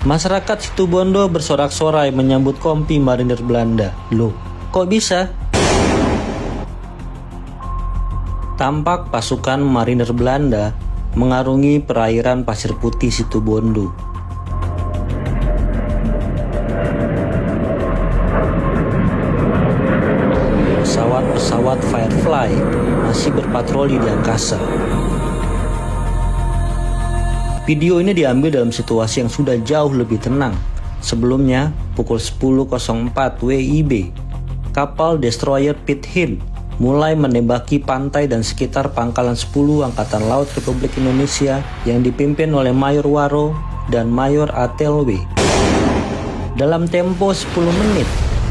Masyarakat Situbondo bersorak-sorai menyambut kompi marinir Belanda. Loh, kok bisa? Tampak pasukan marinir Belanda mengarungi perairan Pasir Putih Situbondo. Pesawat-pesawat Firefly masih berpatroli di angkasa. Video ini diambil dalam situasi yang sudah jauh lebih tenang. Sebelumnya, pukul 10.04 WIB, kapal destroyer Pitt Hill mulai menembaki pantai dan sekitar pangkalan 10 Angkatan Laut Republik Indonesia yang dipimpin oleh Mayor Waro dan Mayor Atelwe. Dalam tempo 10 menit,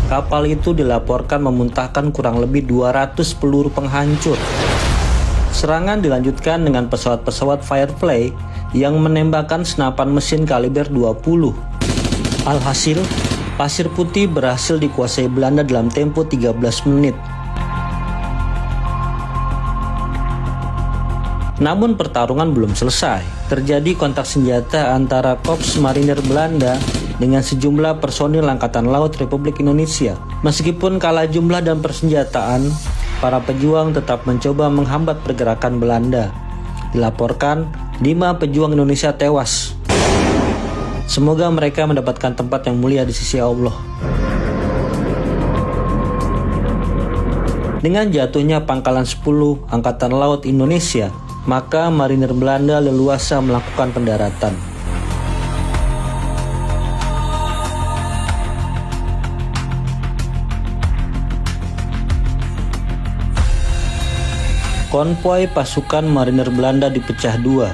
kapal itu dilaporkan memuntahkan kurang lebih 200 peluru penghancur. Serangan dilanjutkan dengan pesawat-pesawat Firefly yang menembakkan senapan mesin kaliber 20. Alhasil, Pasir Putih berhasil dikuasai Belanda dalam tempo 13 menit. Namun pertarungan belum selesai. Terjadi kontak senjata antara Korps Marinir Belanda dengan sejumlah personil Angkatan Laut Republik Indonesia. Meskipun kalah jumlah dan persenjataan, para pejuang tetap mencoba menghambat pergerakan Belanda. Dilaporkan 5 pejuang Indonesia tewas. Semoga mereka mendapatkan tempat yang mulia di sisi Allah. Dengan jatuhnya pangkalan 10 Angkatan Laut Indonesia, maka marinir Belanda leluasa melakukan pendaratan. Konvoi pasukan marinir Belanda dipecah dua.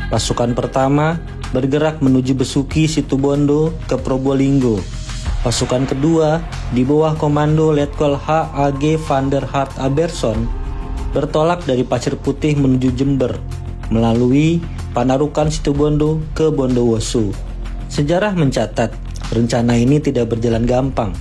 Pasukan pertama bergerak menuju Besuki Situbondo ke Probolinggo. Pasukan kedua di bawah komando Letkol H.A.G. van der Hart Aberson bertolak dari Pasir Putih menuju Jember melalui Panarukan Situbondo ke Bondowoso. Sejarah mencatat rencana ini tidak berjalan gampang.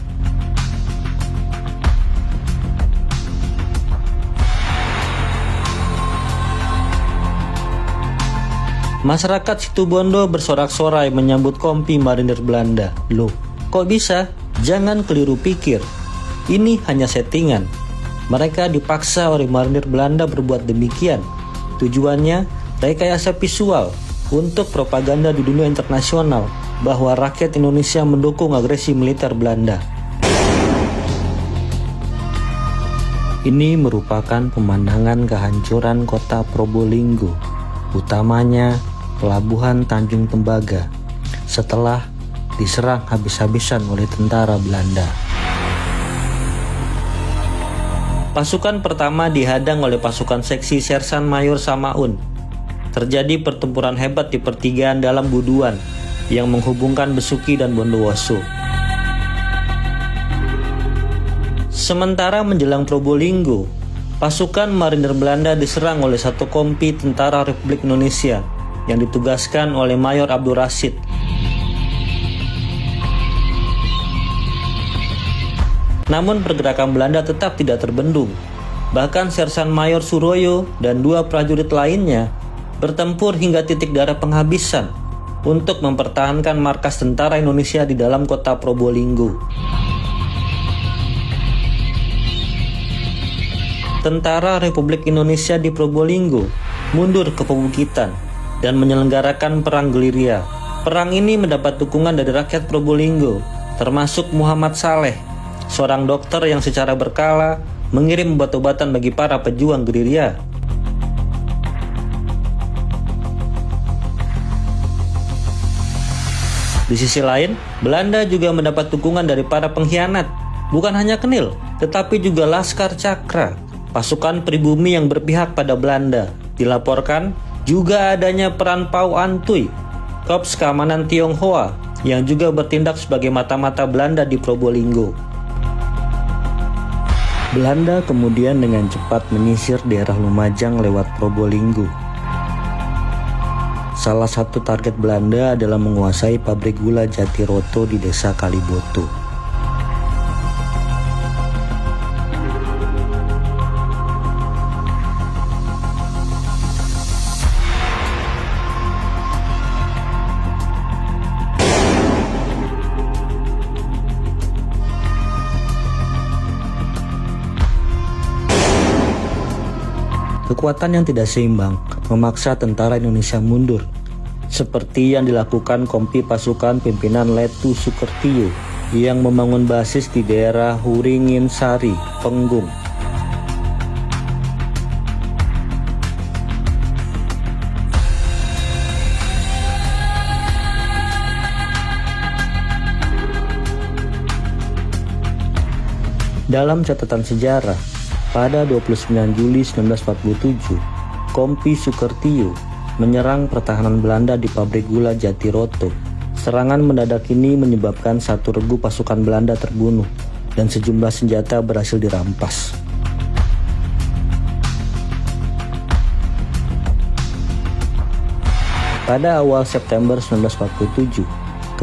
Masyarakat Situbondo bersorak-sorai menyambut kompi marinir Belanda. Loh, kok bisa? Jangan keliru pikir. Ini hanya settingan. Mereka dipaksa oleh marinir Belanda berbuat demikian. Tujuannya rekayasa visual untuk propaganda di dunia internasional bahwa rakyat Indonesia mendukung agresi militer Belanda. Ini merupakan pemandangan kehancuran kota Probolinggo, utamanya Pelabuhan Tanjung Tembaga, setelah diserang habis-habisan oleh tentara Belanda. Pasukan pertama dihadang oleh pasukan seksi Sersan Mayor Samaun. Terjadi pertempuran hebat di pertigaan dalam Buduan yang menghubungkan Besuki dan Bondowoso. Sementara menjelang Probolinggo, pasukan marinir Belanda diserang oleh satu kompi tentara Republik Indonesia yang ditugaskan oleh Mayor Abdul Rashid. Namun pergerakan Belanda tetap tidak terbendung. Bahkan Sersan Mayor Suroyo dan 2 prajurit lainnya bertempur hingga titik darah penghabisan untuk mempertahankan markas tentara Indonesia di dalam kota Probolinggo. Tentara Republik Indonesia di Probolinggo mundur ke pebukitan dan menyelenggarakan perang gerilya. Perang ini mendapat dukungan dari rakyat Probolinggo, termasuk Muhammad Saleh, seorang dokter yang secara berkala mengirim obat-obatan bagi para pejuang gerilya. Di sisi lain, Belanda juga mendapat dukungan dari para pengkhianat, bukan hanya Kenil, tetapi juga Laskar Cakra, pasukan pribumi yang berpihak pada Belanda. Dilaporkan juga adanya peran Pau Antui, Korps Keamanan Tionghoa, yang juga bertindak sebagai mata-mata Belanda di Probolinggo. Belanda kemudian dengan cepat menyisir daerah Lumajang lewat Probolinggo. Salah satu target Belanda adalah menguasai pabrik gula Jatiroto di desa Kaliboto. Kekuatan yang tidak seimbang memaksa tentara Indonesia mundur, seperti yang dilakukan kompi pasukan pimpinan Letu Sukertio yang membangun basis di daerah Huringin Sari, Penggung. Dalam catatan sejarah, pada 29 Juli 1947, Kompi Sukertio menyerang pertahanan Belanda di pabrik gula Jatiroto. Serangan mendadak ini menyebabkan satu regu pasukan Belanda terbunuh dan sejumlah senjata berhasil dirampas. Pada awal September 1947,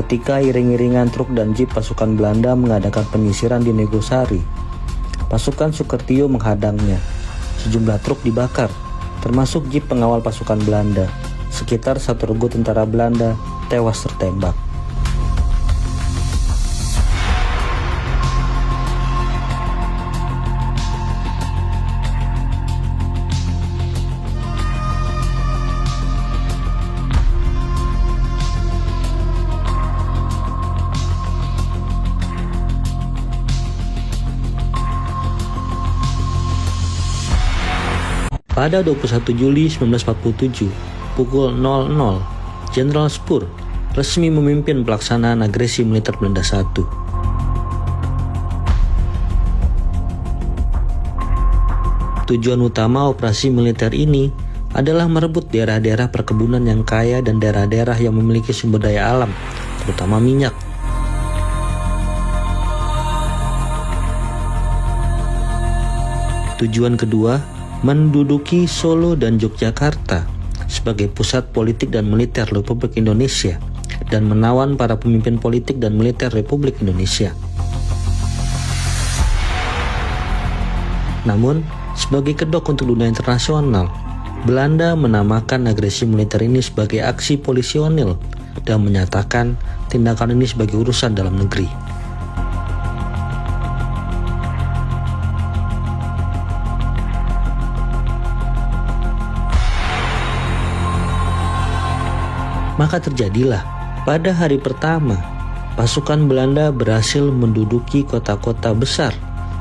ketika iring-iringan truk dan jeep pasukan Belanda mengadakan penyisiran di Negosari, pasukan Sukertio menghadangnya. Sejumlah truk dibakar, termasuk jeep pengawal pasukan Belanda. Sekitar satu regu tentara Belanda tewas tertembak. Pada 21 Juli 1947, pukul 00, Jenderal Spoor resmi memimpin pelaksanaan agresi militer Belanda I. Tujuan utama operasi militer ini adalah merebut daerah-daerah perkebunan yang kaya dan daerah-daerah yang memiliki sumber daya alam, terutama minyak. Tujuan kedua, menduduki Solo dan Yogyakarta sebagai pusat politik dan militer Republik Indonesia dan menawan para pemimpin politik dan militer Republik Indonesia. Namun, sebagai kedok untuk dunia internasional, Belanda menamakan agresi militer ini sebagai aksi polisionil dan menyatakan tindakan ini sebagai urusan dalam negeri. Maka terjadilah pada hari pertama, pasukan Belanda berhasil menduduki kota-kota besar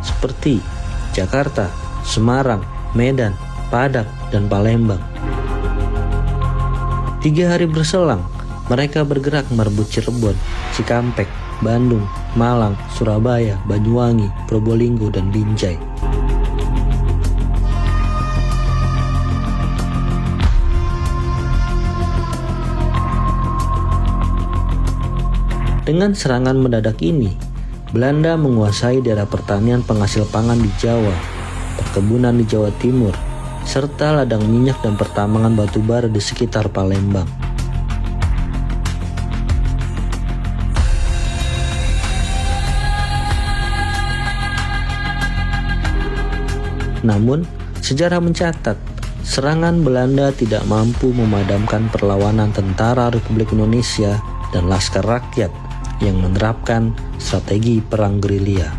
seperti Jakarta, Semarang, Medan, Padang, dan Palembang. 3 hari berselang, mereka bergerak merebut Cirebon, Cikampek, Bandung, Malang, Surabaya, Banyuwangi, Probolinggo, dan Binjai. Dengan serangan mendadak ini, Belanda menguasai daerah pertanian penghasil pangan di Jawa, perkebunan di Jawa Timur, serta ladang minyak dan pertambangan batu bara di sekitar Palembang. Namun, sejarah mencatat, serangan Belanda tidak mampu memadamkan perlawanan tentara Republik Indonesia dan Laskar Rakyat yang menerapkan strategi perang gerilya.